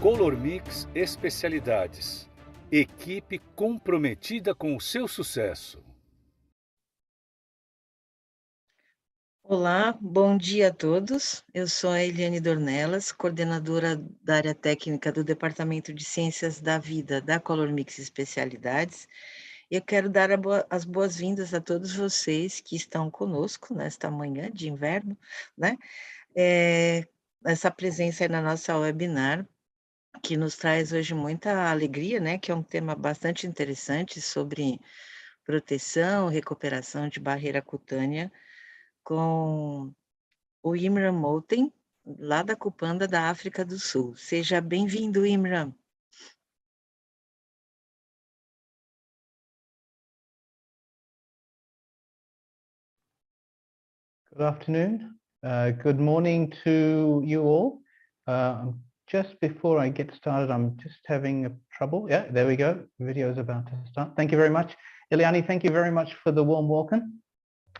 Color Mix Especialidades. Equipe comprometida com o seu sucesso. Olá, bom dia a todos. Eu sou a Eliane Dornelas, coordenadora da área técnica do Departamento de Ciências da Vida da Color Mix Especialidades. Eu quero dar as boas-vindas a todos vocês que estão conosco nesta manhã de inverno, né? Essa presença aí na nossa webinar, que nos traz hoje muita alegria, né? Que é um tema bastante interessante sobre proteção, recuperação de barreira cutânea, com o Imran Moten, lá da Cupanda da África do Sul. Seja bem-vindo, Imran. Good afternoon. Good morning to you all. Just before I get started, I'm just having trouble. Yeah, there we go. The video is about to start. Thank you very much. Eliane, thank you very much for the warm welcome.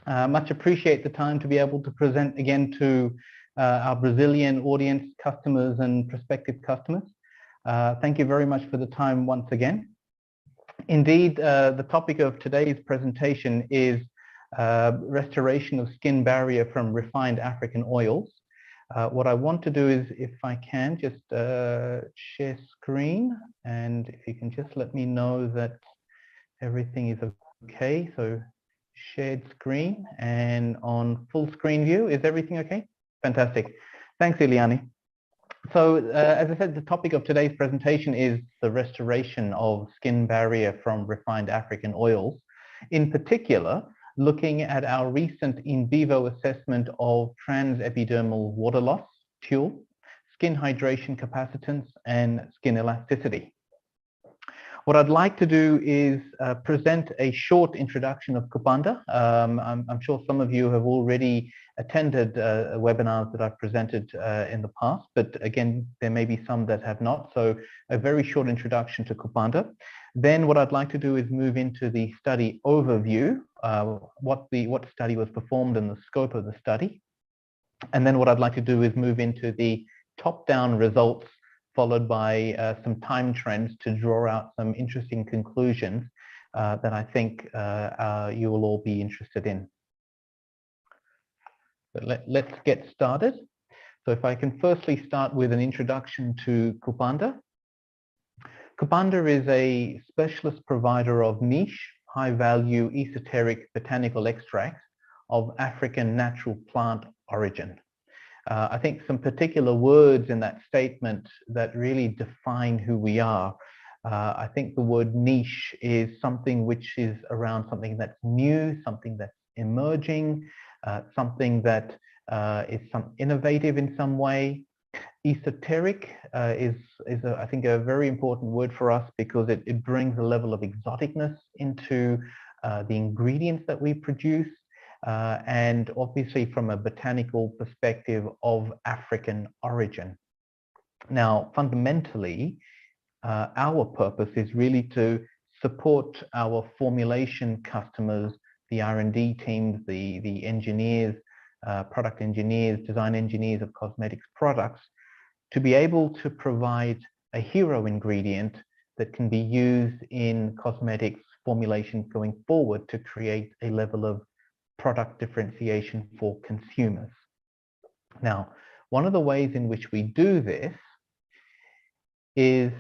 Much appreciate the time to be able to present again to our Brazilian audience, customers and prospective customers. Thank you very much for the time once again. Indeed, the topic of today's presentation is restoration of skin barrier from refined African oils. What I want to do is, if I can, just share screen, and if you can just let me know that everything is okay. So shared screen and on full screen view, is everything okay? Fantastic. Thanks, Eliane. So as I said, the topic of today's presentation is the restoration of skin barrier from refined African oils. In particular, looking at our recent in vivo assessment of transepidermal water loss, TUL, skin hydration capacitance, and skin elasticity. What I'd like to do is present a short introduction of Cupanda. I'm sure some of you have already attended webinars that I've presented in the past, but again, there may be some that have not. So a very short introduction to Cupanda. Then what I'd like to do is move into the study overview, what study was performed and the scope of the study. And then what I'd like to do is move into the top-down results, followed by some time trends to draw out some interesting conclusions that I think you will all be interested in. But let's get started. So if I can firstly start with an introduction to Cupanda. Cupanda is a specialist provider of niche, high-value, esoteric botanical extracts of African natural plant origin. I think some particular words in that statement that really define who we are. I think the word niche is something which is around something that's new, something that's emerging, something that is innovative in some way. Esoteric is I think a very important word for us because it brings a level of exoticness into the ingredients that we produce, and obviously from a botanical perspective of African origin. Now, fundamentally, our purpose is really to support our formulation customers, the R&D teams, the engineers, product engineers, design engineers of cosmetics products, to be able to provide a hero ingredient that can be used in cosmetics formulations going forward to create a level of product differentiation for consumers. Now, one of the ways in which we do this is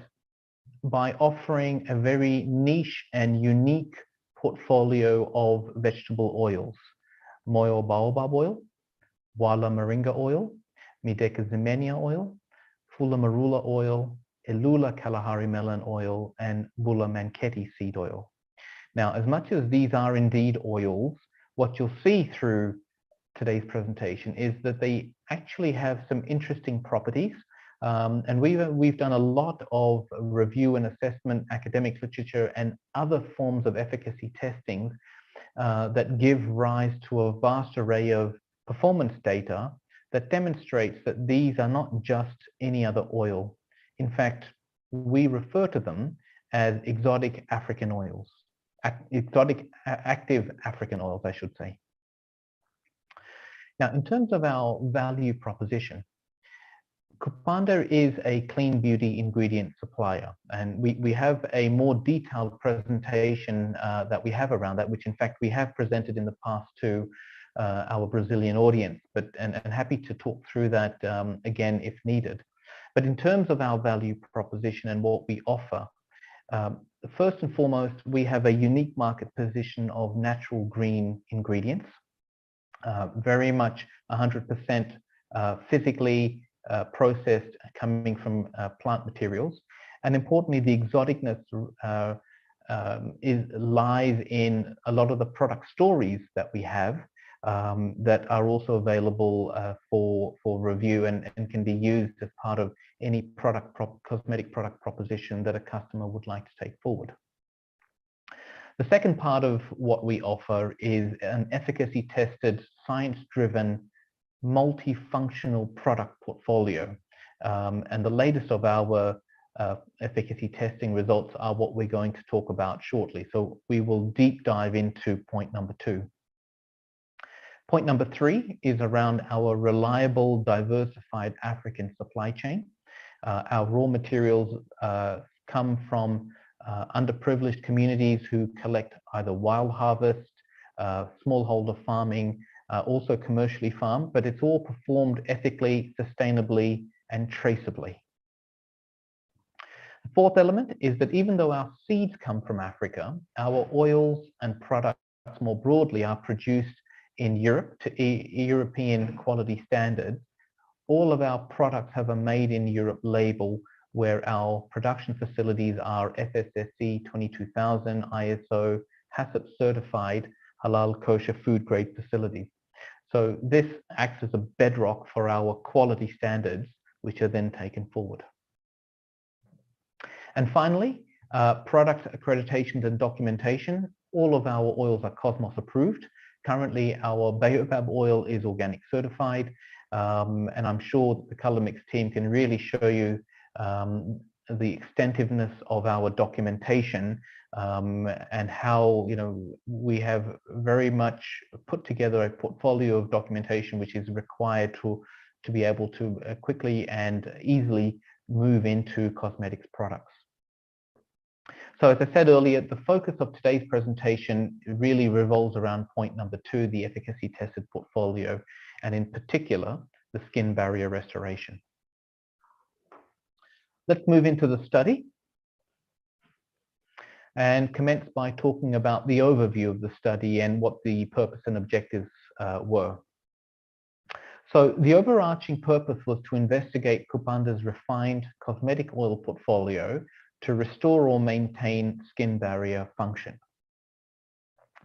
by offering a very niche and unique portfolio of vegetable oils. Moyo baobab oil, Wala moringa oil, Mideka zimenia oil, Fula marula oil, Elula Kalahari melon oil, and Bula manketi seed oil. Now, as much as these are indeed oils, what you'll see through today's presentation is that they actually have some interesting properties. And we've done a lot of review and assessment, academic literature, and other forms of efficacy testing that give rise to a vast array of performance data that demonstrates that these are not just any other oil. In fact, we refer to them as exotic African oils, exotic active African oils, I should say. Now, in terms of our value proposition, Cupândia is a clean beauty ingredient supplier, and we have a more detailed presentation that we have around that, which in fact we have presented in the past to our Brazilian audience, and happy to talk through that again if needed. But in terms of our value proposition and what we offer, first and foremost, we have a unique market position of natural green ingredients, very much 100% physically processed, coming from plant materials. And importantly, the exoticness lies in a lot of the product stories that we have that are also available for review and can be used as part of any cosmetic product proposition that a customer would like to take forward. The second part of what we offer is an efficacy tested, science-driven, multifunctional product portfolio. And the latest of our efficacy testing results are what we're going to talk about shortly. So we will deep dive into point number 2. Point number 3 is around our reliable, diversified African supply chain. Our raw materials come from underprivileged communities who collect either wild harvest, smallholder farming, also commercially farmed, but it's all performed ethically, sustainably, and traceably. The fourth element is that even though our seeds come from Africa, our oils and products more broadly are produced in Europe to European quality standards. All of our products have a Made in Europe label, where our production facilities are FSSC 22000, ISO, HACCP certified, halal kosher food grade facilities. So this acts as a bedrock for our quality standards, which are then taken forward. And finally, product accreditations and documentation. All of our oils are Cosmos approved. Currently, our baobab oil is organic certified, and I'm sure the Color Mix team can really show you the extensiveness of our documentation and how, you know, we have very much put together a portfolio of documentation which is required to be able to quickly and easily move into cosmetics products. So as I said earlier, the focus of today's presentation really revolves around point number 2, the efficacy tested portfolio, and in particular, the skin barrier restoration. Let's move into the study and commence by talking about the overview of the study and what the purpose and objectives were. So the overarching purpose was to investigate Cupândia's refined cosmetic oil portfolio to restore or maintain skin barrier function.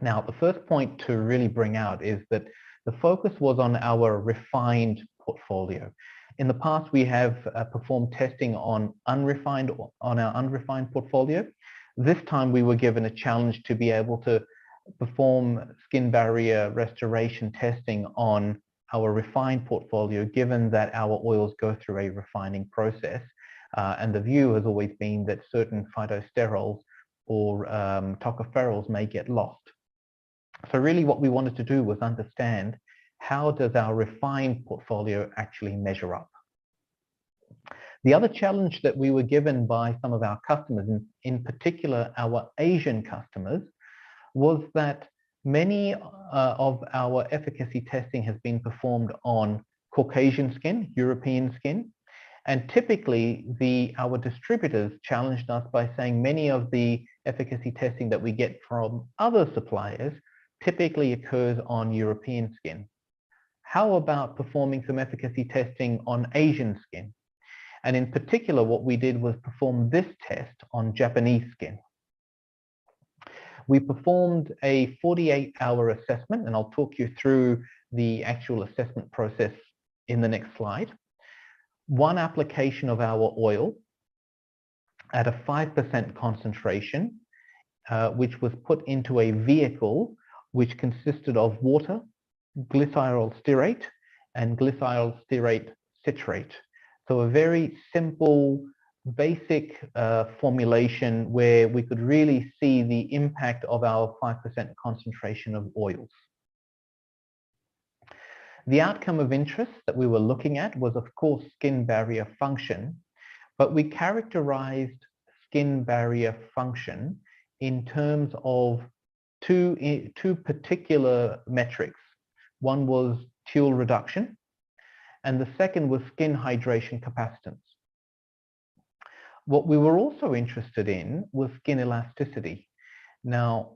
Now, the first point to really bring out is that the focus was on our refined portfolio. In the past, we have performed testing on our unrefined portfolio. This time, we were given a challenge to be able to perform skin barrier restoration testing on our refined portfolio, given that our oils go through a refining process. And the view has always been that certain phytosterols or tocopherols may get lost. So really what we wanted to do was understand, how does our refined portfolio actually measure up? The other challenge that we were given by some of our customers, in particular our Asian customers, was that many of our efficacy testing has been performed on Caucasian skin, European skin. And typically, our distributors challenged us by saying many of the efficacy testing that we get from other suppliers typically occurs on European skin. How about performing some efficacy testing on Asian skin? And in particular, what we did was perform this test on Japanese skin. We performed a 48-hour assessment, and I'll talk you through the actual assessment process in the next slide. One application of our oil at a 5% concentration, which was put into a vehicle which consisted of water, glycerol stearate, and glycerol stearate citrate. So a very simple, basic formulation where we could really see the impact of our 5% concentration of oils. The outcome of interest that we were looking at was, of course, skin barrier function, but we characterized skin barrier function in terms of two particular metrics. One was teal reduction, and the second was skin hydration capacitance. What we were also interested in was skin elasticity. Now,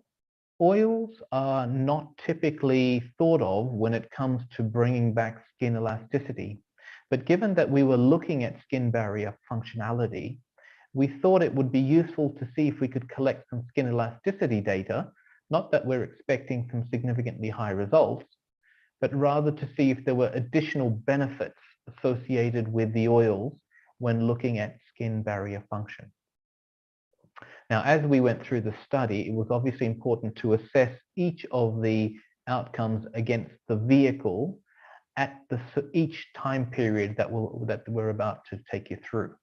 oils are not typically thought of when it comes to bringing back skin elasticity, but given that we were looking at skin barrier functionality, we thought it would be useful to see if we could collect some skin elasticity data, not that we're expecting some significantly high results, but rather to see if there were additional benefits associated with the oils when looking at skin barrier function. Now, as we went through the study, it was obviously important to assess each of the outcomes against the vehicle at each time period that we're about to take you through.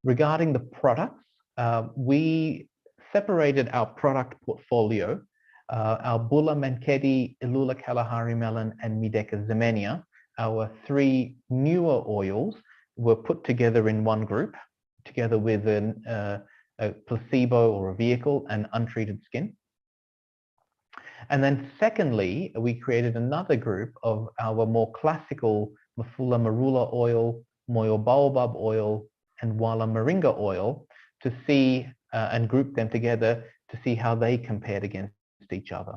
Regarding the products, we separated our product portfolio. Our Bulla Mankedi, Ilula Kalahari melon, and Mideka Zemenia, our three newer oils, were put together in one group, together with a placebo or a vehicle and untreated skin. And then secondly, we created another group of our more classical Mafula Marula oil, Moyo Baobab oil, and Wala Moringa oil to see and group them together to see how they compared against each other.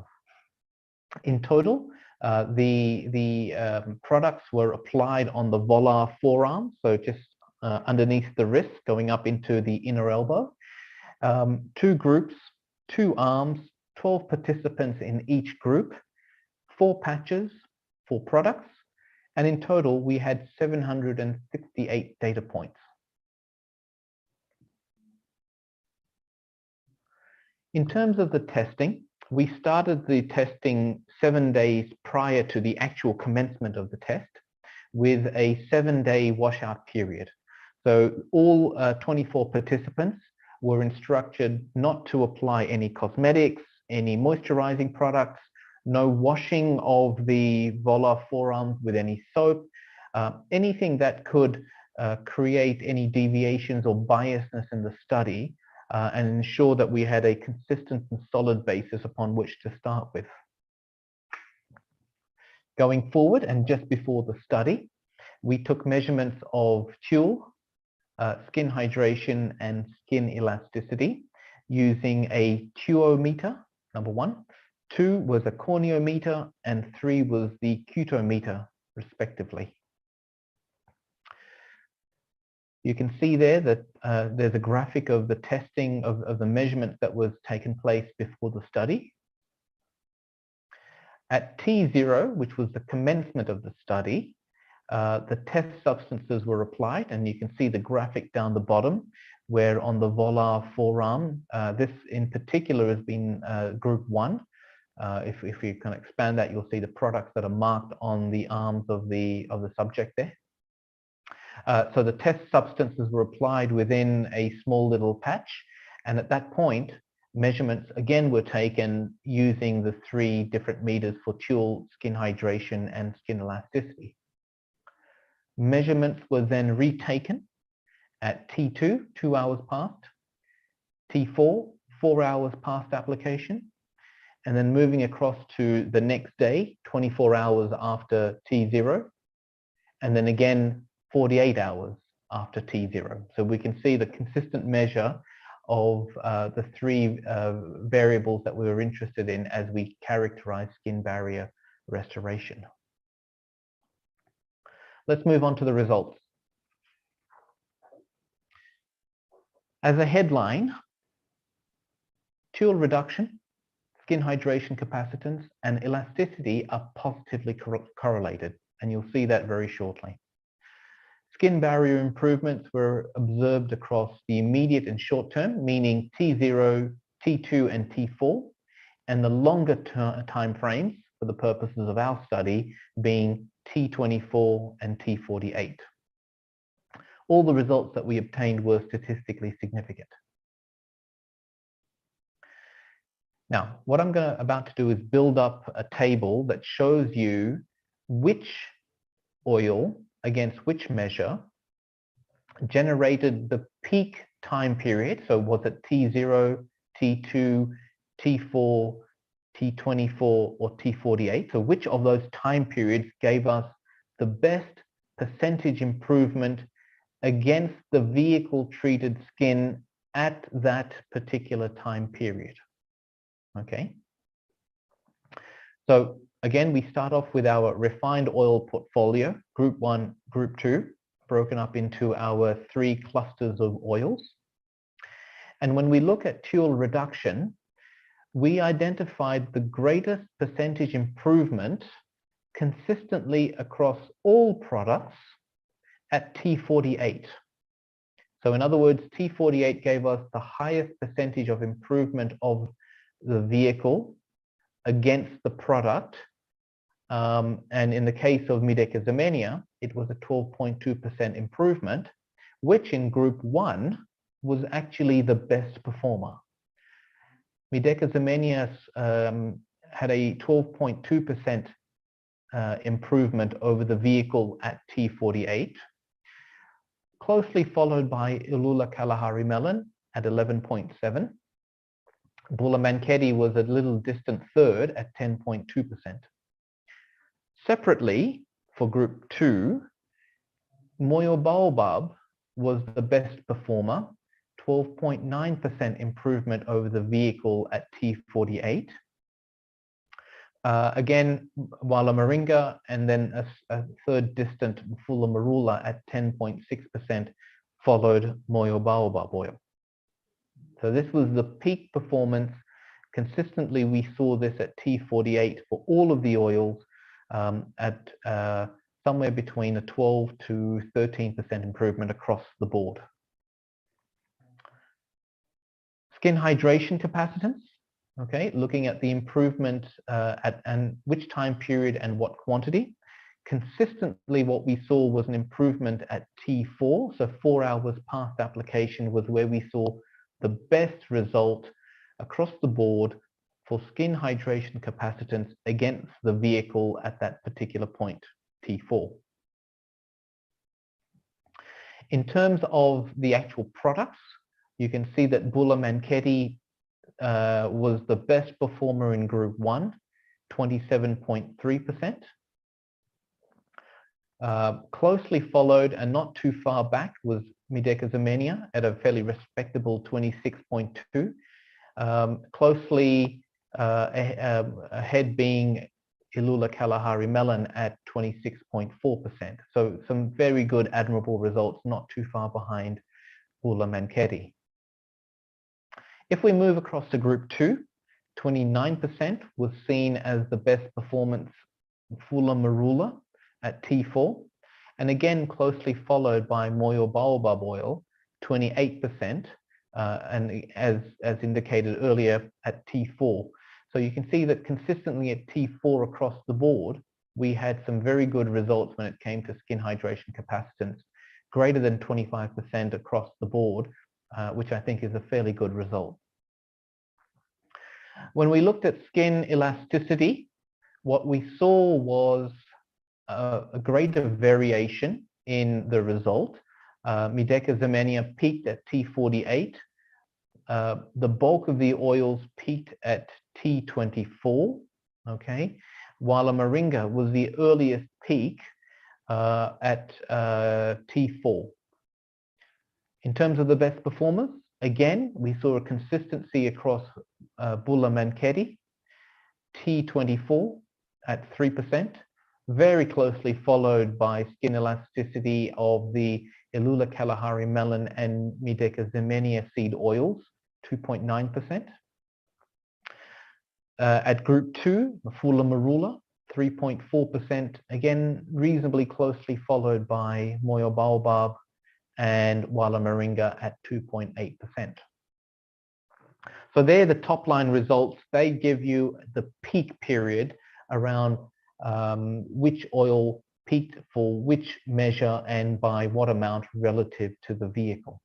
In total, the products were applied on the volar forearm, so just underneath the wrist, going up into the inner elbow. 2 groups, 2 arms, 12 participants in each group, 4 patches, 4 products, and in total we had 768 data points. In terms of the testing, we started the testing 7 days prior to the actual commencement of the test with a 7-day washout period. So all 24 participants were instructed not to apply any cosmetics, any moisturizing products, no washing of the volar forearms with any soap, anything that could create any deviations or biasness in the study, and ensure that we had a consistent and solid basis upon which to start with. Going forward, and just before the study, we took measurements of teal, skin hydration, and skin elasticity using a tuometer, number 1. 2 was a corneometer, and 3 was the cutometer, respectively. You can see there that there's a graphic of the testing of the measurements that was taken place before the study. At T0, which was the commencement of the study, the test substances were applied, and you can see the graphic down the bottom, where on the volar forearm, this in particular has been group 1. If you can expand that, you'll see the products that are marked on the arms of the subject there. So the test substances were applied within a small little patch, and at that point, measurements again were taken using the 3 different meters for teal, skin hydration, and skin elasticity. Measurements were then retaken at T2, 2 hours past, T4, 4 hours past application, and then moving across to the next day, 24 hours after T0, and then again 48 hours after T0. So we can see the consistent measure of the 3 variables that we were interested in as we characterize skin barrier restoration. Let's move on to the results. As a headline, teal reduction, skin hydration capacitance, and elasticity are positively correlated, and you'll see that very shortly. Skin barrier improvements were observed across the immediate and short term, meaning T0, T2, and T4, and the longer time frames for the purposes of our study being T24 and T48. All the results that we obtained were statistically significant. Now, what I'm about to do is build up a table that shows you which oil against which measure generated the peak time period. So was it T0, T2, T4, T24, or T48? So which of those time periods gave us the best percentage improvement against the vehicle treated skin at that particular time period? Okay. So again, we start off with our refined oil portfolio, group 1, group 2, broken up into our 3 clusters of oils. And when we look at fuel reduction, we identified the greatest percentage improvement consistently across all products at T48. So in other words, T48 gave us the highest percentage of improvement of the vehicle against the product. And in the case of Mideka, it was a 12.2% improvement, which in group 1 was actually the best performer. Mideka had a 12.2% improvement over the vehicle at T48, closely followed by Ilula Kalahari melon at 11.7. Bula Mankedi was a little distant third at 10.2%. Separately, for group 2, Moyo Baobab was the best performer, 12.9% improvement over the vehicle at T48. Again, Wala Moringa, and then a third distant Fula Marula at 10.6% followed Moyo Baobab oil. So this was the peak performance. Consistently, we saw this at T48 for all of the oils at somewhere between a 12 to 13% improvement across the board. Skin hydration capacitance, okay, looking at the improvement and which time period and what quantity. Consistently, what we saw was an improvement at T4, so 4 hours past application was where we saw the best result across the board for skin hydration capacitance against the vehicle at that particular point, T4. In terms of the actual products, you can see that Bula Mankedi was the best performer in group 1, 27.3%. Closely followed and not too far back was Mideka at a fairly respectable 26.2. Closely ahead being Ilula Kalahari melon at 26.4%. So some very good, admirable results, not too far behind Bula Mankedi. If we move across to group 2, 29% was seen as the best performance Fula Marula at T4, and again closely followed by Moyo Baobab oil, 28%, and as indicated earlier at T4. So you can see that consistently at T4 across the board, we had some very good results when it came to skin hydration capacitance, greater than 25% across the board, which I think is a fairly good result. When we looked at skin elasticity, what we saw was a greater variation in the result. Mideka peaked at T48. The bulk of the oils peaked at T24, okay? Wala Moringa was the earliest peak at T4. In terms of the best performers, again, we saw a consistency across Bula Mankedi, T24 at 3%, very closely followed by skin elasticity of the Ilula Kalahari melon and Mideka seed oils, 2.9%. At group 2, Fula Marula, 3.4%, again, reasonably closely followed by Moyo Baobab and Wala Moringa at 2.8%. So they're the top line results. They give you the peak period around which oil peaked for which measure and by what amount relative to the vehicle.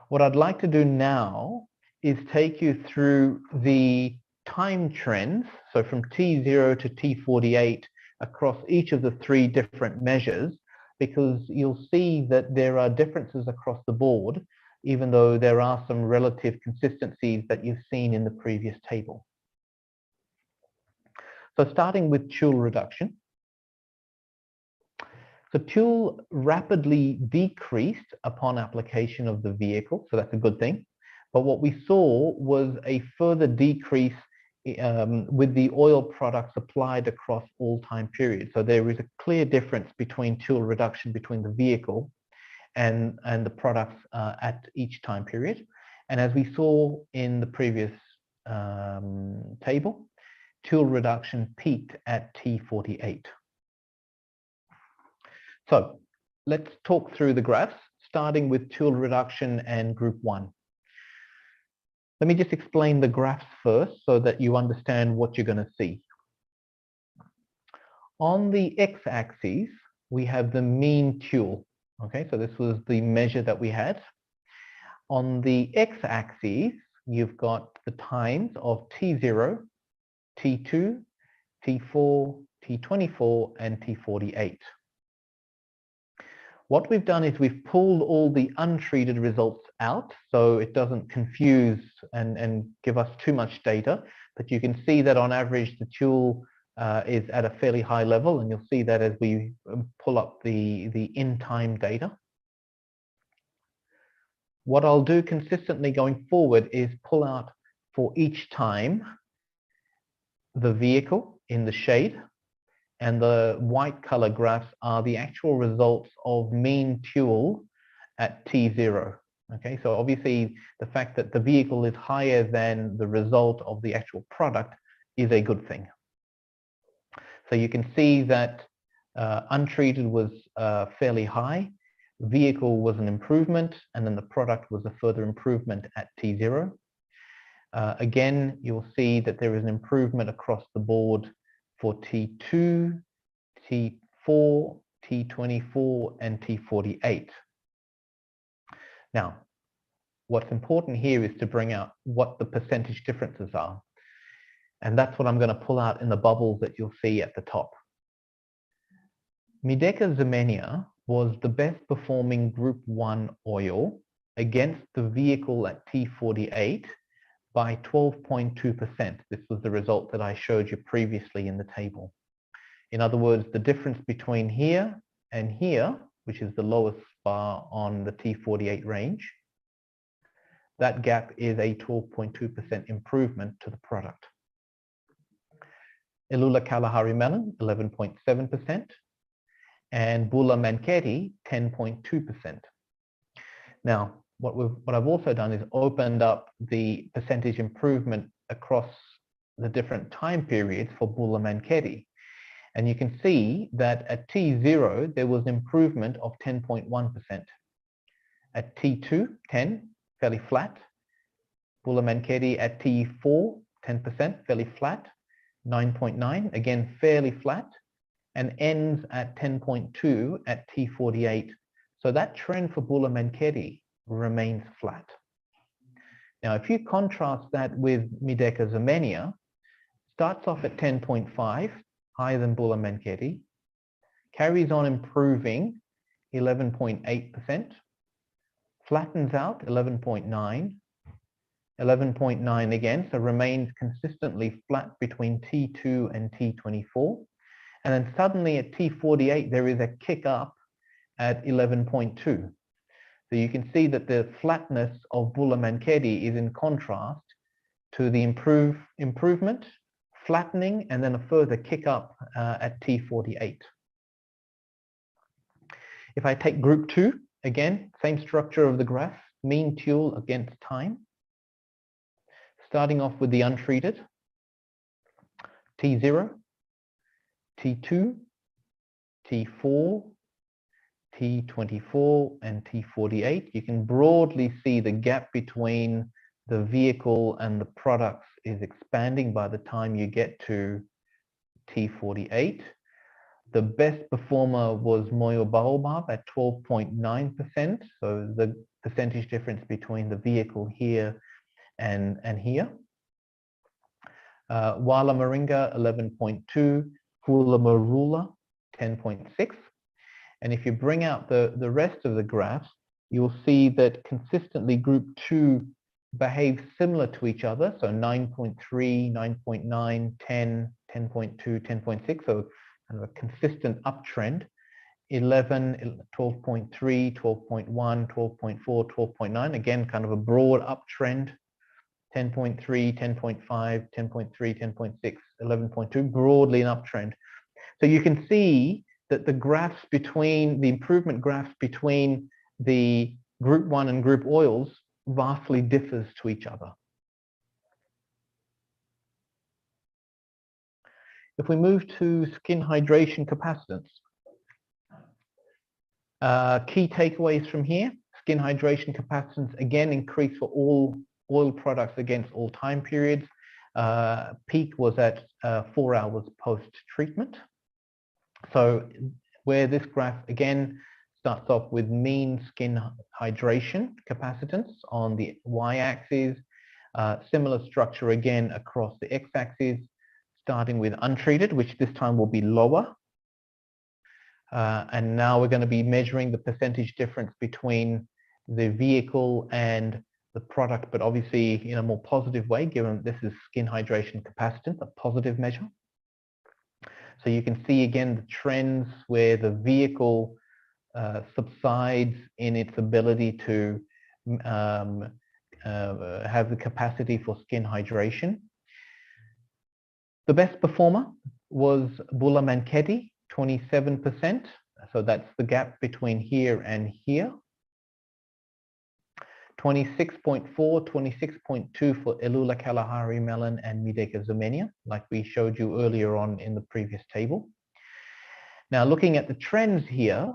What I'd like to do now is take you through the time trends, so from T0 to T48 across each of the 3 different measures, because you'll see that there are differences across the board, even though there are some relative consistencies that you've seen in the previous table. So starting with tule reduction. So tule rapidly decreased upon application of the vehicle, so that's a good thing. But what we saw was a further decrease with the oil products applied across all time periods. So there is a clear difference between tule reduction between the vehicle and the products at each time period. And as we saw in the previous table, tule reduction peaked at T48. So let's talk through the graphs, starting with tule reduction and group 1. Let me just explain the graphs first so that you understand what you're going to see. On the x-axis, we have the mean tule. Okay, so this was the measure that we had. On the x-axis, you've got the times of T0, T2, T4, T24, and T48. What we've done is we've pulled all the untreated results out so it doesn't confuse and give us too much data, but you can see that on average the tule is at a fairly high level, and you'll see that as we pull up the in-time data. What I'll do consistently going forward is pull out for each time the vehicle in the shade, and the white color graphs are the actual results of mean tule at T0. Okay, so obviously the fact that the vehicle is higher than the result of the actual product is a good thing. So you can see that untreated was fairly high, vehicle was an improvement, and then the product was a further improvement at T0. Again, you'll see that there is an improvement across the board for T2, T4, T24, and T48. Now, what's important here is to bring out what the percentage differences are. And that's what I'm going to pull out in the bubbles that you'll see at the top. Mydeka zemenia was the best performing group 1 oil against the vehicle at T48 by 12.2%. This was the result that I showed you previously in the table. In other words, the difference between here and here, which is the lowest bar on the T48 range, that gap is a 12.2% improvement to the product. Elula Kalahari melon, 11.7%, and Bula Manketi, 10.2%. Now, what I've also done is opened up the percentage improvement across the different time periods for Bula Manketi. And you can see that at T0, there was improvement of 10.1%. At T2, 10, fairly flat. Bula Manketi at T4, 10%, fairly flat. 9.9, again, fairly flat. And ends at 10.2 at T48. So that trend for Bula Manketi remains flat. Now, if you contrast that with Mydeka zemenia, starts off at 10.5, higher than Bula Manketi, carries on improving 11.8%, flattens out 11.9, 11.9 again, so remains consistently flat between T2 and T24. And then suddenly at T48, there is a kick up at 11.2. So you can see that the flatness of Bula Manketi is in contrast to the improvement, flattening, and then a further kick up at T48. If I take group 2, again, same structure of the graph, mean tule against time. Starting off with the untreated, T0, T2, T4, T24, and T48. You can broadly see the gap between the vehicle and the products is expanding by the time you get to T48. The best performer was Moyo Baobab at 12.9%. So the percentage difference between the vehicle here and here. Wala Moringa 11.2, Fula Marula 10.6. And if you bring out the rest of the graphs, you'll see that consistently group 2 behaves similar to each other. So 9.3, 9.9, 10, 10.2, 10.6. So kind of a consistent uptrend. 11, 12.3, 12.1, 12.4, 12.9. Again, kind of a broad uptrend. 10.3, 10.5, 10.3, 10.6, 11.2, broadly an uptrend. So you can see that the graphs between, the improvement graphs between the group 1 and group oils vastly differs to each other. If we move to skin hydration capacitance, key takeaways from here: skin hydration capacitance again increased for all oil products against all time periods. Peak was at 4 hours post-treatment. So where this graph again starts off with mean skin hydration capacitance on the y-axis, similar structure again across the x-axis, starting with untreated, which this time will be lower. And now we're going to be measuring the percentage difference between the vehicle and the product, but obviously in a more positive way, given this is skin hydration capacitance, a positive measure. So you can see again the trends where the vehicle subsides in its ability to have the capacity for skin hydration. The best performer was Bula Manketti, 27%. So that's the gap between here and here. 26.4, 26.2 for Elula Kalahari melon and Mydeka zermania, like we showed you earlier on in the previous table. Now looking at the trends here,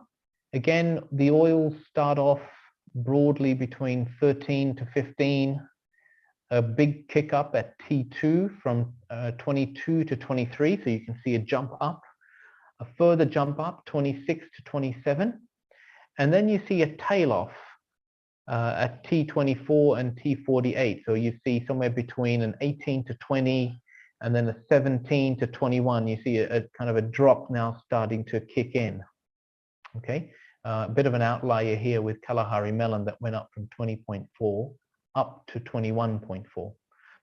again, the oils start off broadly between 13 to 15, a big kick up at T2 from 22 to 23, so you can see a jump up, a further jump up, 26 to 27, and then you see a tail off at T24 and T48. So you see somewhere between an 18 to 20 and then a 17 to 21. You see a kind of a drop now starting to kick in. Okay, a bit of an outlier here with Kalahari melon that went up from 20.4 up to 21.4.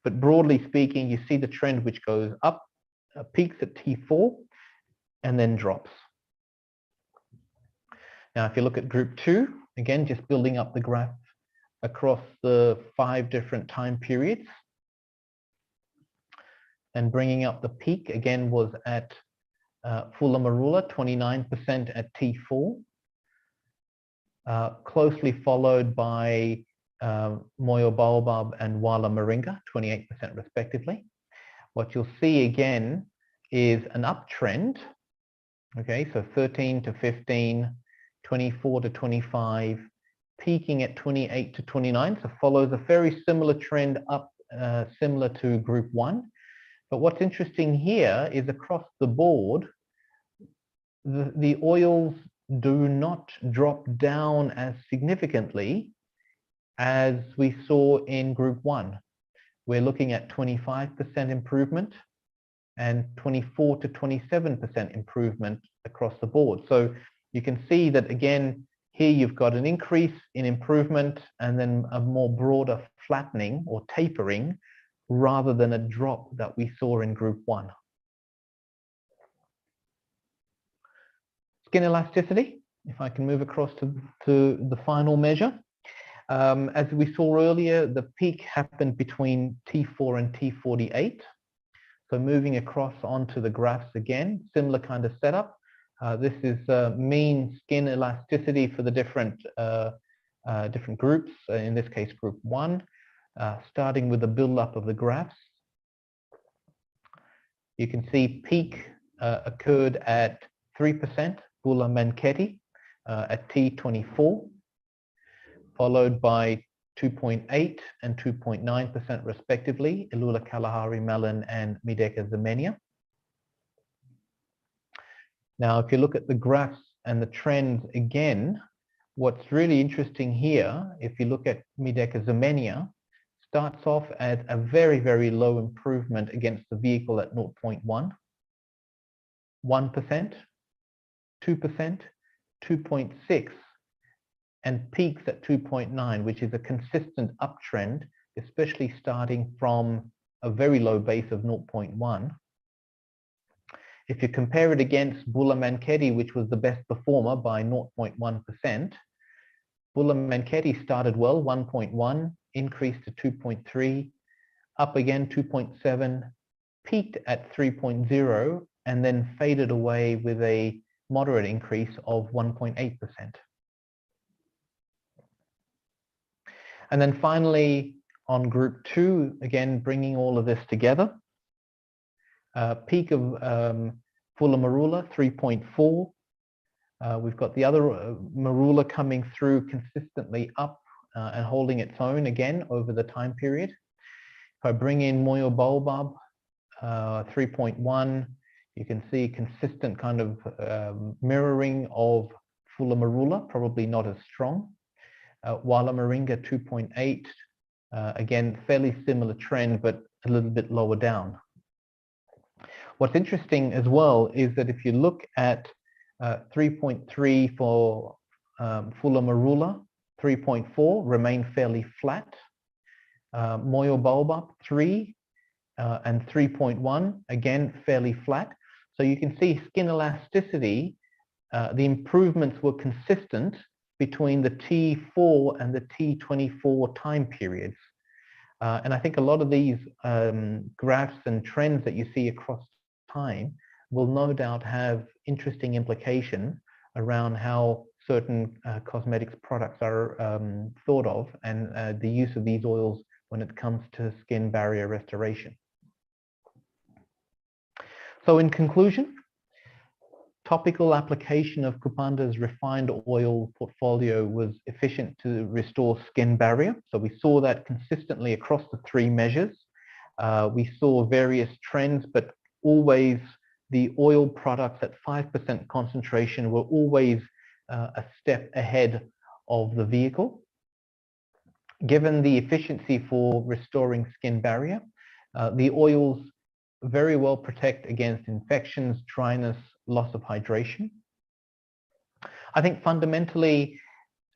But broadly speaking, you see the trend which goes up, peaks at T4 and then drops. Now, if you look at group 2, again, just building up the graph across the 5 different time periods and bringing up the peak, again, was at Fula Marula, 29% at T4, closely followed by Moyo Baobab and Wala Moringa, 28% respectively. What you'll see again is an uptrend, okay, so 13 to 15, 24 to 25, peaking at 28 to 29, so follows a very similar trend up, similar to group 1. But what's interesting here is across the board, the oils do not drop down as significantly as we saw in group 1. We're looking at 25% improvement and 24 to 27% improvement across the board. So you can see that again, here you've got an increase in improvement and then a more broader flattening or tapering rather than a drop that we saw in group 1. Skin elasticity, if I can move across to the final measure. As we saw earlier, the peak happened between T4 and T48. So moving across onto the graphs again, similar kind of setup. This is mean skin elasticity for the different groups, in this case group 1, starting with the build-up of the graphs. You can see peak occurred at 3%, Bula Manketti at T24, followed by 2.8 and 2.9% respectively, Elula Kalahari melon and Mydeka zermania. Now, if you look at the graphs and the trends again, what's really interesting here, if you look at Mydeka zermania, starts off at a very, very low improvement against the vehicle at 0.1, 1%, 2%, 2.6, and peaks at 2.9, which is a consistent uptrend, especially starting from a very low base of 0.1. If you compare it against Bulla Manketti, which was the best performer by 0.1%, Bulla Manketti started well, 1.1, increased to 2.3, up again 2.7, peaked at 3.0, and then faded away with a moderate increase of 1.8%. And then finally, on group 2, again, bringing all of this together, peak of Fuller Marula, 3.4. We've got the other Marula coming through consistently up and holding its own again over the time period. If I bring in Moyo Baobab, 3.1, you can see consistent kind of mirroring of Fuller Marula, probably not as strong. Wala Moringa, 2.8, again, fairly similar trend, but a little bit lower down. What's interesting as well is that if you look at 3.3 for Fuller Marula, 3.4 remain fairly flat. Moyo Baobab, 3 and 3.1, again, fairly flat. So you can see skin elasticity, the improvements were consistent between the T4 and the T24 time periods. And I think a lot of these graphs and trends that you see across time will no doubt have interesting implications around how certain cosmetics products are thought of and the use of these oils when it comes to skin barrier restoration. So in conclusion, topical application of Kupanda's refined oil portfolio was efficient to restore skin barrier. So we saw that consistently across the 3 measures. We saw various trends, but always the oil products at 5% concentration were always a step ahead of the vehicle. Given the efficiency for restoring skin barrier, the oils very well protect against infections, dryness, loss of hydration. I think fundamentally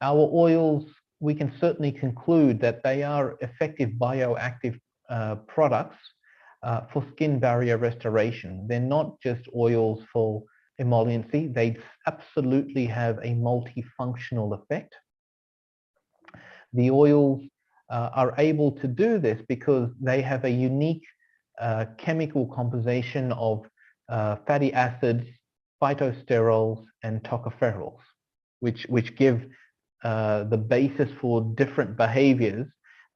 our oils, we can certainly conclude that they are effective bioactive products for skin barrier restoration. They're not just oils for emoliency, they absolutely have a multifunctional effect. The oils are able to do this because they have a unique chemical composition of fatty acids, phytosterols, and tocopherols, which give the basis for different behaviors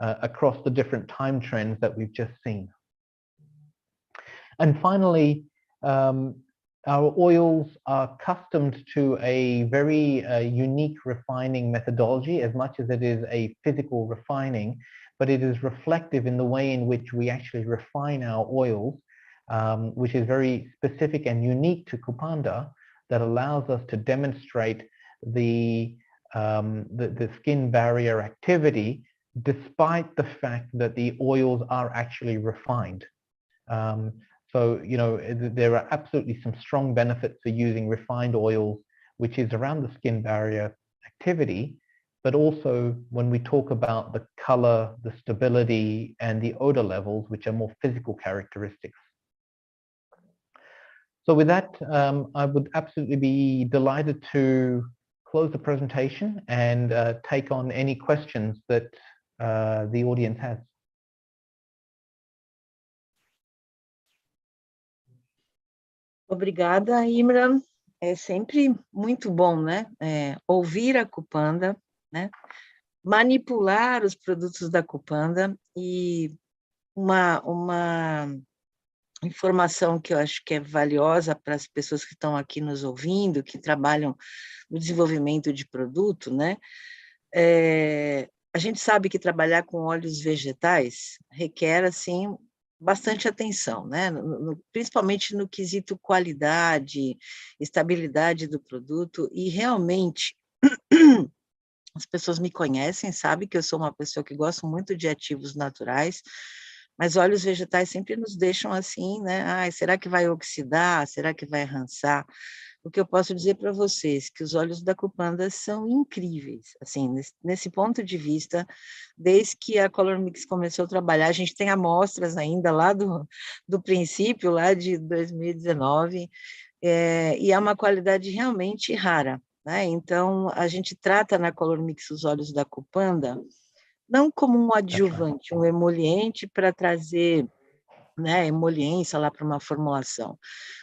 across the different time trends that we've just seen. And finally, our oils are accustomed to a very unique refining methodology, as much as it is a physical refining, but it is reflective in the way in which we actually refine our oils, which is very specific and unique to Kupanda, that allows us to demonstrate the skin barrier activity, despite the fact that the oils are actually refined. So, you know, there are absolutely some strong benefits for using refined oils, which is around the skin barrier activity, but also when we talk about the color, the stability, and the odor levels, which are more physical characteristics. So with that, I would absolutely be delighted to close the presentation and take on any questions that the audience has. Obrigada, Imran. É sempre muito bom, né? Ouvir a Kupanda, né? Manipular os produtos da Kupanda, e uma informação que eu acho que é valiosa para as pessoas que estão aqui nos ouvindo, que trabalham no desenvolvimento de produto, né? A gente sabe que trabalhar com óleos vegetais requer, assim, bastante atenção, né? Principalmente no quesito qualidade, estabilidade do produto, e realmente As pessoas me conhecem, sabem que eu sou uma pessoa que gosto muito de ativos naturais, mas óleos vegetais sempre nos deixam assim, né? Ai, será que vai oxidar? Será que vai rançar? O que eu posso dizer para vocês que os óleos da Cupanda são incríveis, assim, nesse ponto de vista, desde que a Color Mix começou a trabalhar, a gente tem amostras ainda lá do princípio, lá de 2019, e é uma qualidade realmente rara, né? Então, a gente trata na Color Mix os óleos da Cupanda não como um adjuvante, um emoliente para trazer, né, emoliência lá para uma formulação,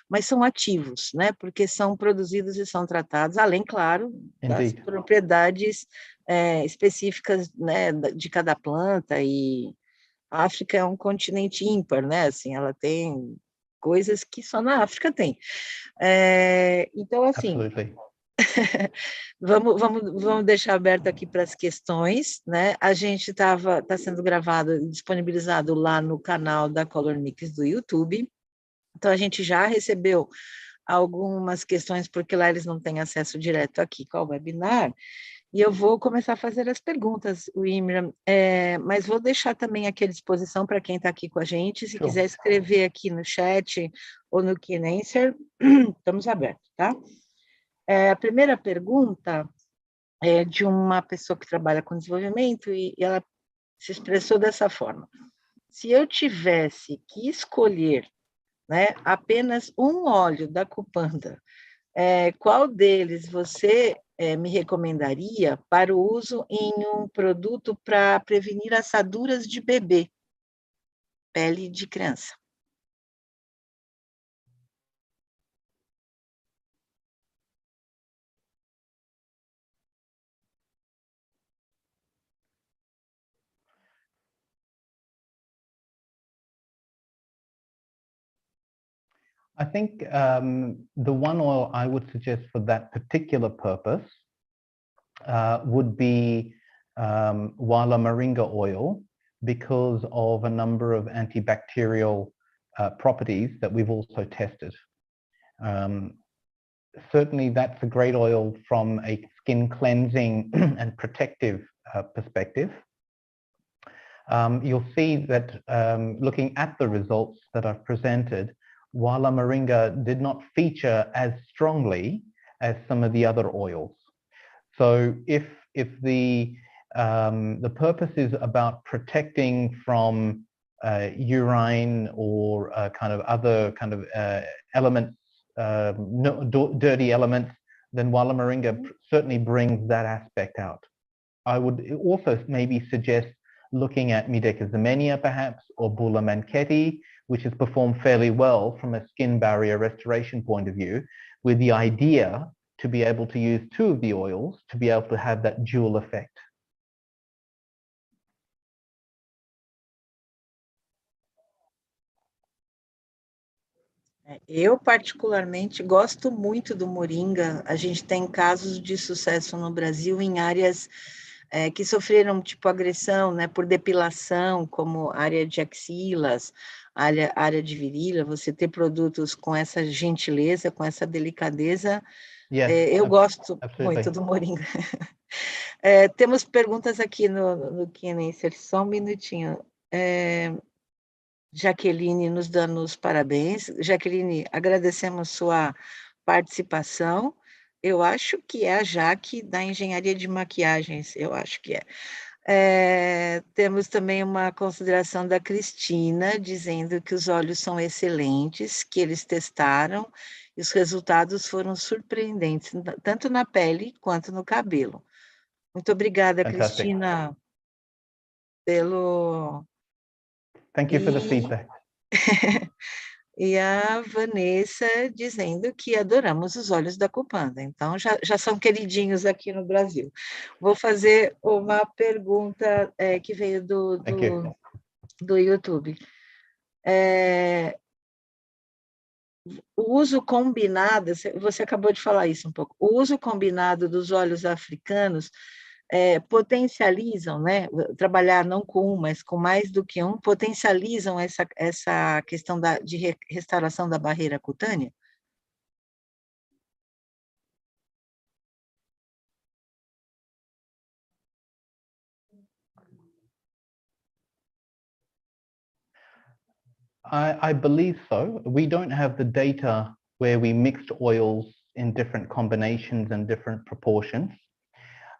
mas são ativos, né, porque são produzidos e são tratados, além, claro, das Indeed. propriedades específicas, né, de cada planta, e a África é um continente ímpar, né, assim, ela tem coisas que só na África tem. Então, assim, Absolutely. vamos deixar aberto aqui para as questões, né? A gente está sendo gravado e disponibilizado lá no canal da Color Mix do YouTube. Então, a gente já recebeu algumas questões, porque lá eles não têm acesso direto aqui com o webinar, e eu vou começar a fazer as perguntas, Wimram, mas vou deixar também aqui à disposição para quem está aqui com a gente, se quiser escrever aqui no chat ou no Q&A, estamos abertos, tá? A primeira pergunta é de uma pessoa que trabalha com desenvolvimento e ela se expressou dessa forma: se eu tivesse que escolher, né, apenas um óleo da Cupanda, qual deles você me recomendaria para o uso em um produto para prevenir assaduras de bebê, pele de criança? I think the one oil I would suggest for that particular purpose would be Wala Moringa oil, because of a number of antibacterial properties that we've also tested. Certainly that's a great oil from a skin cleansing and protective perspective. You'll see that looking at the results that I've presented, Wala Moringa did not feature as strongly as some of the other oils. So if the purpose is about protecting from urine or kind of other kind of elements, dirty elements, then Wala Moringa certainly brings that aspect out. I would also maybe suggest looking at Mideca zemenia perhaps, or Bula manketti, which has performed fairly well from a skin barrier restoration point of view, with the idea to be able to use two of the oils to be able to have that dual effect. Eu, particularmente, gosto muito do moringa. A gente tem casos de sucesso no Brasil em áreas que sofreram, tipo, agressão, né, por depilação, como área de axilas, área de virilha. Você ter produtos com essa gentileza, com essa delicadeza, eu gosto muito do moringa. Temos perguntas aqui no Q&A, só um minutinho. Jaqueline nos dando os parabéns. Jaqueline, agradecemos sua participação. Eu acho que é a Jaque da Engenharia de Maquiagens, eu acho que é. Temos também uma consideração da Cristina, dizendo que os óleos são excelentes, que eles testaram, e os resultados foram surpreendentes, tanto na pele quanto no cabelo. Muito obrigada, Fantastic. Cristina, pelo... Thank you for the feedback. E a Vanessa dizendo que adoramos os óleos da Cupanda. Então, já são queridinhos aqui no Brasil. Vou fazer uma pergunta que veio do YouTube. O uso combinado, você acabou de falar isso um pouco, o uso combinado dos óleos africanos potencializam, né, trabalhar não com um, mas com mais do que um, potencializam essa questão de restauração da barreira cutânea? I believe so. We don't have the data where we mixed oils in different combinations and different proportions.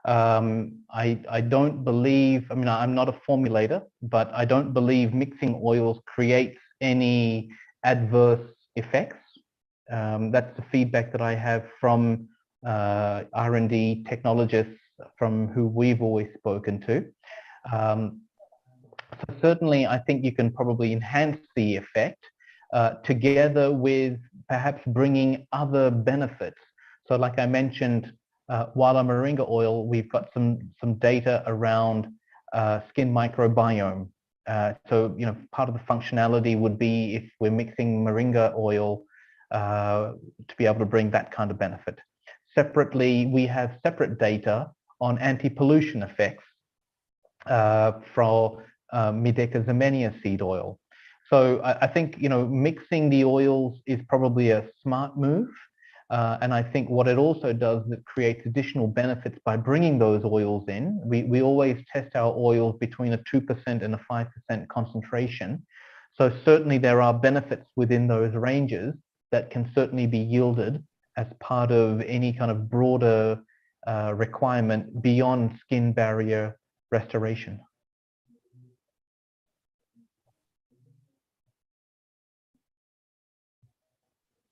I don't believe, I mean, I'm not a formulator, but I don't believe mixing oils creates any adverse effects. That's the feedback that I have from R&D technologists from who we've always spoken to. So certainly, I think you can probably enhance the effect together with perhaps bringing other benefits. So like I mentioned, while a moringa oil, we've got some data around skin microbiome. So, you know, part of the functionality would be if we're mixing moringa oil to be able to bring that kind of benefit. Separately, we have separate data on anti-pollution effects for Mydeca zemenia seed oil. So I think, you know, mixing the oils is probably a smart move. And I think what it also does is it creates additional benefits by bringing those oils in. We always test our oils between a 2% and a 5% concentration. So certainly there are benefits within those ranges that can certainly be yielded as part of any kind of broader requirement beyond skin barrier restoration.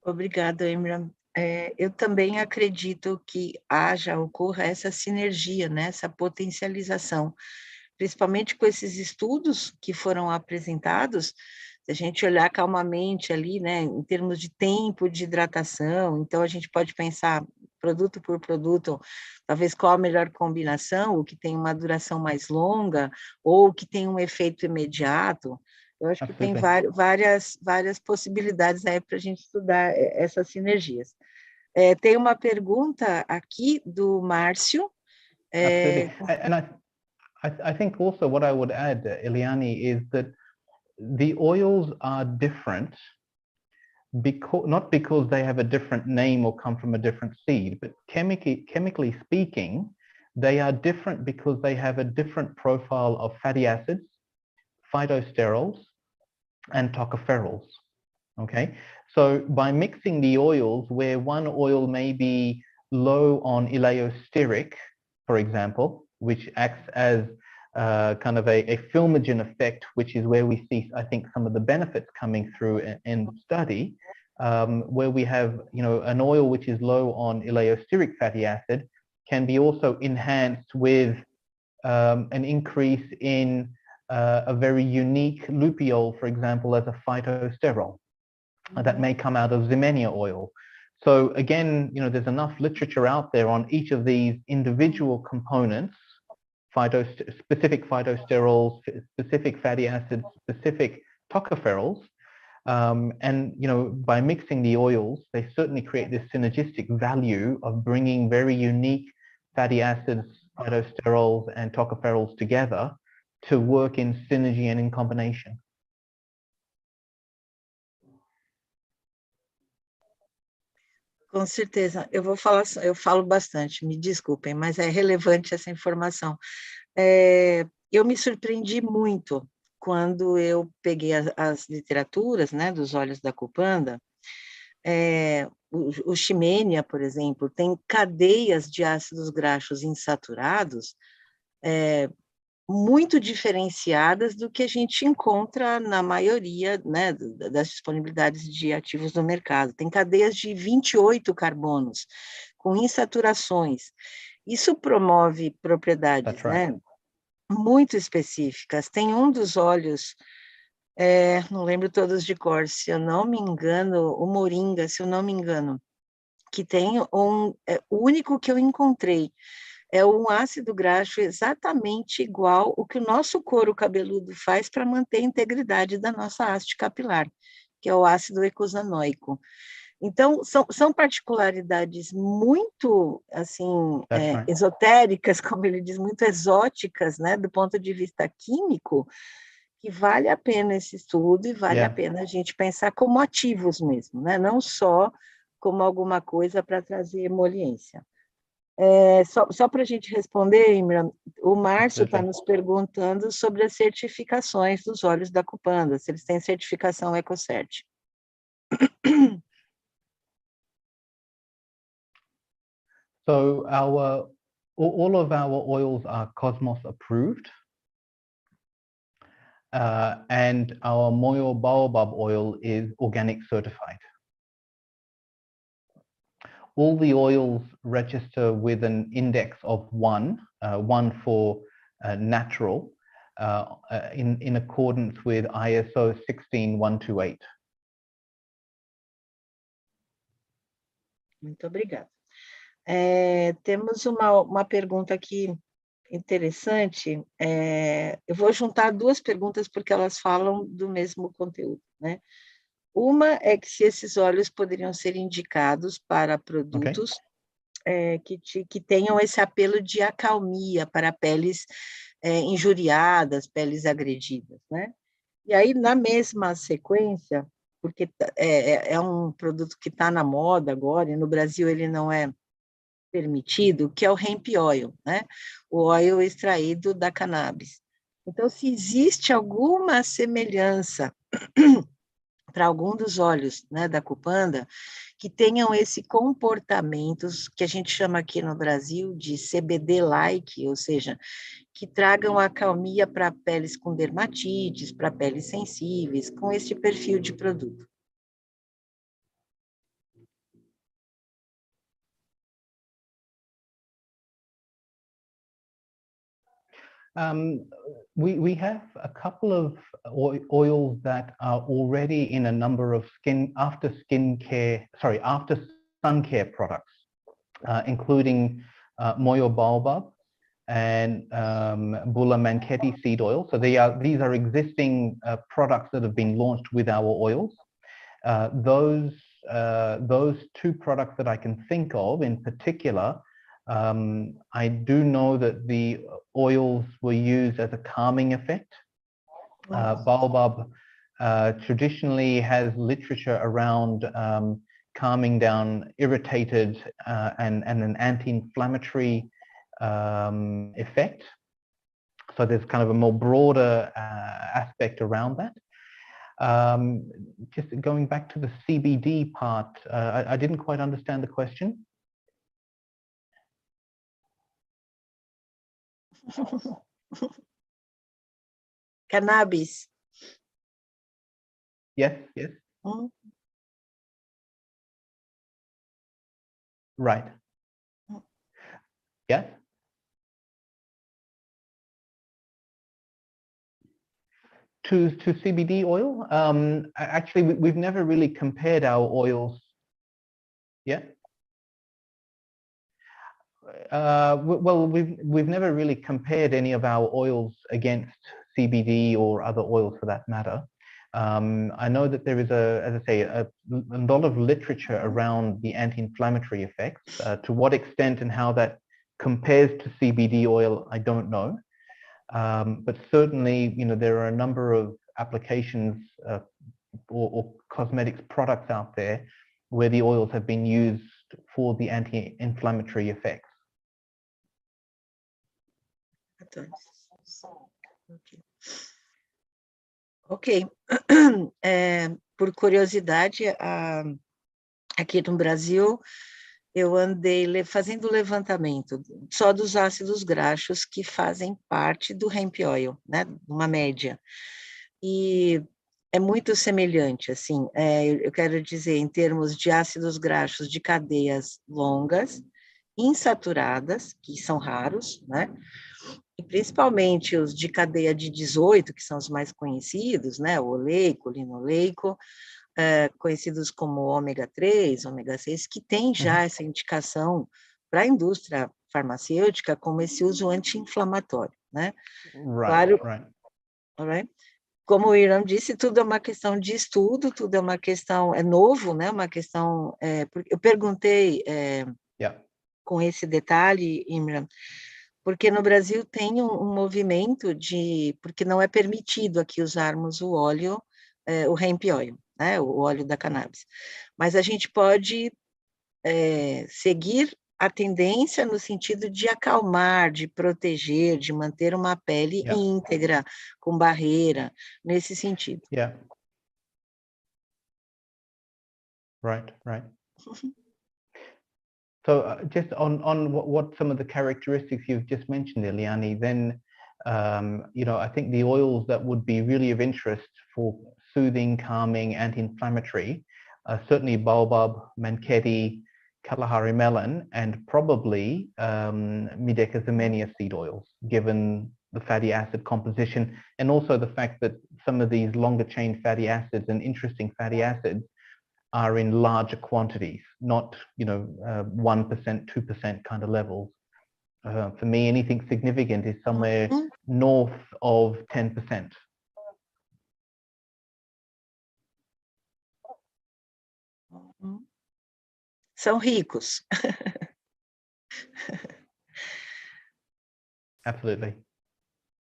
Obrigada, Emra. Eu também acredito que ocorra essa sinergia, né, essa potencialização, principalmente com esses estudos que foram apresentados, se a gente olhar calmamente ali, né, em termos de tempo de hidratação, então a gente pode pensar produto por produto, talvez qual a melhor combinação, o que tem uma duração mais longa, ou o que tem um efeito imediato. Eu acho que tem várias possibilidades aí para a gente estudar essas sinergias. Tem uma pergunta aqui do Márcio. Absolutely. And I think also what I would add, Eliane, is that the oils are different not because they have a different name or come from a different seed, but chemically speaking, they are different because they have a different profile of fatty acids, phytosterols, and tocopherols. Okay, so by mixing the oils, where one oil may be low on eleosteric, for example, which acts as kind of a filmogen effect, which is where we see, I think, some of the benefits coming through in the study, where we have, you know, an oil which is low on eleosteric fatty acid can be also enhanced with an increase in a very unique lupiol, for example, as a phytosterol that may come out of Zemenia oil. So again, you know, there's enough literature out there on each of these individual components, specific phytosterols, specific fatty acids, specific tocopherols, and, you know, by mixing the oils, they certainly create this synergistic value of bringing very unique fatty acids, phytosterols, and tocopherols together to work in synergy and in combination. Com certeza, eu falo bastante, me desculpem, mas é relevante essa informação. Eu me surpreendi muito quando eu peguei as literaturas, né, dos óleos da cupanda. O Ximênia, por exemplo, tem cadeias de ácidos graxos insaturados muito diferenciadas do que a gente encontra na maioria, né, das disponibilidades de ativos no mercado. Tem cadeias de 28 carbonos, com insaturações. Isso promove propriedades, né, muito específicas. Tem um dos óleos, não lembro todos de cor, se eu não me engano, o moringa, se eu não me engano, que tem o único que eu encontrei, é um ácido graxo exatamente igual o que o nosso couro cabeludo faz para manter a integridade da nossa haste capilar, que é o ácido eicosanoico. Então, são particularidades muito, assim, esotéricas, como ele diz, muito exóticas, né, do ponto de vista químico, que vale a pena esse estudo e vale a pena a gente pensar como ativos mesmo, né, não só como alguma coisa para trazer emoliência. Só para a gente responder, Imran, o Márcio está nos perguntando sobre as certificações dos óleos da Cupanda, se eles têm certificação EcoCert. So all of our oils are Cosmos approved, and our Moyo Baobab oil is organic certified. All the oils register with an index of 1, 1 for natural, in accordance with ISO 16128. Muito obrigada. Temos uma pergunta aqui interessante. Eu vou juntar duas perguntas porque elas falam do mesmo conteúdo, né? Uma é que se esses óleos poderiam ser indicados para produtos que tenham esse apelo de acalmia para peles injuriadas, peles agredidas, né? E aí, na mesma sequência, porque é um produto que está na moda agora, e no Brasil ele não é permitido, que é o hemp oil, né? O óleo extraído da cannabis. Então, se existe alguma semelhança para algum dos óleos, né, da Cupanda, que tenham esse comportamento que a gente chama aqui no Brasil de CBD-like, ou seja, que tragam acalmia para peles com dermatites, para peles sensíveis, com esse perfil de produto. We have a couple of oils that are already in a number of after sun care products, including Moyo Baobab and Bula Manketti seed oil. So these are existing products that have been launched with our oils. Those two products that I can think of in particular, I do know that the oils were used as a calming effect. Baobab traditionally has literature around calming down irritated and an anti-inflammatory effect. So there's kind of a more broader aspect around that. Just going back to the CBD part, I didn't quite understand the question. Cannabis. Yes. Right. Yes. To CBD oil, actually, we've never really compared our oils. Yeah. Well, we've never really compared any of our oils against CBD or other oils for that matter. I know that there is as I say, a lot of literature around the anti-inflammatory effects. To what extent and how that compares to CBD oil, I don't know. But certainly, there are a number of applications or cosmetics products out there where the oils have been used for the anti-inflammatory effects. Ok. Por curiosidade, aqui no Brasil, eu andei fazendo levantamento só dos ácidos graxos que fazem parte do hemp oil, né? Uma média. E é muito semelhante, assim, eu quero dizer, em termos de ácidos graxos de cadeias longas, insaturadas, que são raros, né? E principalmente os de cadeia de 18, que são os mais conhecidos, né? O oleico, linoleico, conhecidos como ômega 3, ômega 6, que tem já essa indicação para a indústria farmacêutica como esse uso anti-inflamatório, né? Claro, right. Como o Irã disse, tudo é uma questão de estudo, tudo é uma questão, é novo, né? Uma questão, eu perguntei com esse detalhe, Imran, porque no Brasil tem um movimento porque não é permitido aqui usarmos o óleo, o hemp oil, né, o óleo da cannabis. Mas a gente pode seguir a tendência no sentido de acalmar, de proteger, de manter uma pele íntegra, com barreira, nesse sentido. Yeah. Right. So just on what some of the characteristics you've just mentioned, Eliane, then, I think the oils that would be really of interest for soothing, calming, anti-inflammatory, certainly baobab, manketi, Kalahari melon, and probably Mydecca zemenia seed oils, given the fatty acid composition, and also the fact that some of these longer chain fatty acids and interesting fatty acids are in larger quantities, not 1%, 2% kind of levels. For me, anything significant is somewhere north of 10%. São ricos. Absolutely.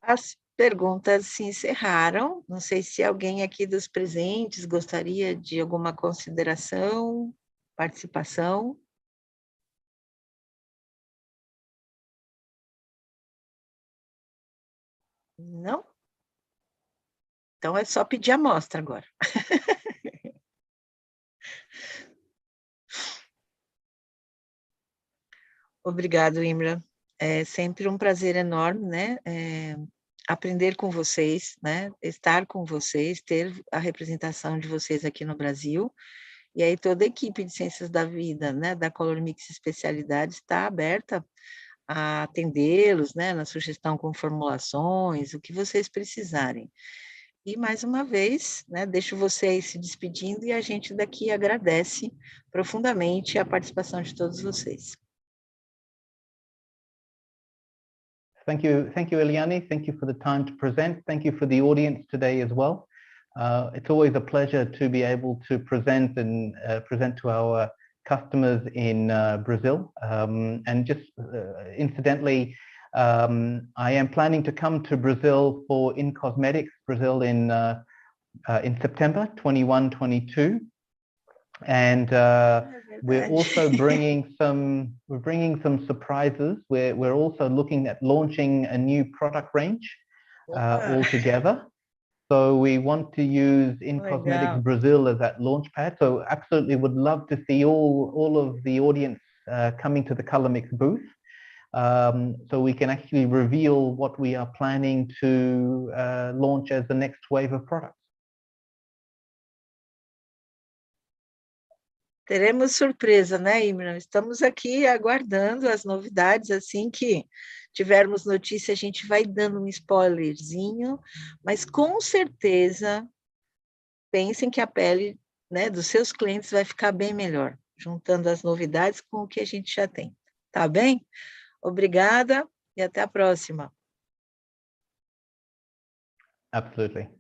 As perguntas se encerraram. Não sei se alguém aqui dos presentes gostaria de alguma consideração, participação. Não? Então é só pedir a amostra agora. Obrigado, Imra. É sempre um prazer enorme, né? Aprender com vocês, né? Estar com vocês, ter a representação de vocês aqui no Brasil. E aí toda a equipe de Ciências da Vida, né, da Color Mix Especialidades está aberta a atendê-los, né, na sugestão com formulações, o que vocês precisarem. E mais uma vez, né, deixo vocês se despedindo e a gente daqui agradece profundamente a participação de todos vocês. Thank you, Eliane. Thank you for the time to present. Thank you for the audience today as well. It's always a pleasure to be able to present and present to our customers in Brazil. And just incidentally, I am planning to come to Brazil for In Cosmetics Brazil in September 21-22. And we're also bringing some surprises. We're also looking at launching a new product range altogether. So we want to use In Cosmetics Brazil as that launch pad. So absolutely would love to see all of the audience coming to the Color Mix booth. So we can actually reveal what we are planning to launch as the next wave of products. Teremos surpresa, né, Imran? Estamos aqui aguardando as novidades, assim que tivermos notícia, a gente vai dando um spoilerzinho, mas com certeza pensem que a pele, né, dos seus clientes vai ficar bem melhor, juntando as novidades com o que a gente já tem. Tá bem? Obrigada e até a próxima. Absolutely.